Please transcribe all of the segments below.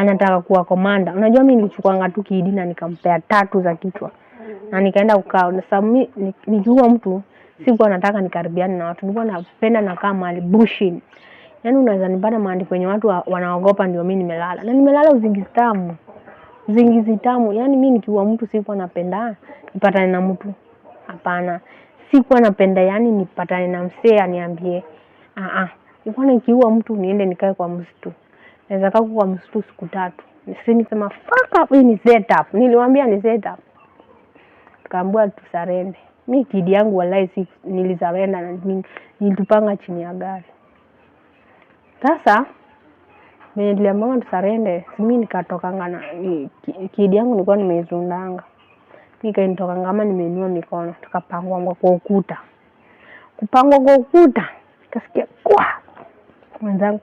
anataka kuwa komanda. Unajua mimi nilichukua tu kidi na nikampea 3 za kichwa. Na nikaenda kukaa. Na sababu mimi nikiua mtu sikuwa nataka nikaribiane na watu. Nilikuwa napenda nakaa mahali bushini. Yaani unaweza nipata mahali kwenye watu wanaogopa ndio mimi nimelala. Na nimelala uzingizi tamu. Uzingizi tamu. Yaani mimi nikiua mtu sikuwa napenda nipatane na mtu. Hapana. Sikuwa napenda yani nipatane na msee aniambie nilikuwa nikiua mtu niende nikae kwa msitu. Naweza kaa kwa msitu siku 3. Nisema fuck up, hii ni setup. Niliwaambia ni setup. Tukaambiwa tusarende. Mimi kidi yangu wallahi nilisarenda na nilitupanga chini ya gari. Sasa mimi niliambiwa tusarende, mimi nikatokanga na kidi yangu nilikuwa nimeizundanga. Nikaitoka kama nimeinua mikono, tukapangwa kwa ukuta. Kupangwa kwa ukuta, nikasikia kwa mwenzangu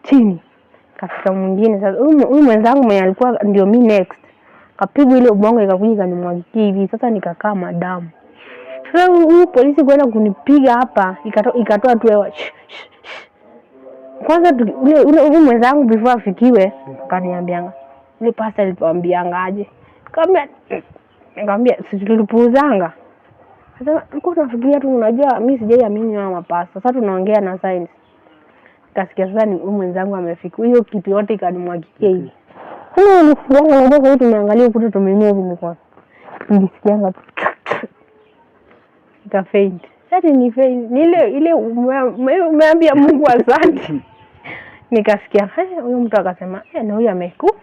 chini. Kafika mwingine sasa huyu mwenzangu mwenye alikuwa ndio mimi next. Kapigwa ile ubongo ikakuja ikanimwagikia hivi. Sasa nikakaa madamu. Sasa huyu polisi kwenda kunipiga hapa, ikatoa tu hewa. Kwanza ule mwenzangu before afikiwe, akaniambianga. Ile pasta alituambianga aje. Nikamwambia si tulipuuzanga. Sasa nilikuwa nafikiria tu unajua mimi sijaiamini na mapasta. Sasa tunaongea na science. Kasikia sasa ni mwenzangu amefika. Hiyo kitu yote ikanimwagikia hivi. Nilisikianga ndio kwa tumeangalia ukuta tumeinua hivi mikono. Nilisikianga faint. Sasa ni faint. Ile umeambia Mungu asante. Nikasikia huyo mtu akasema na huyu amekufa.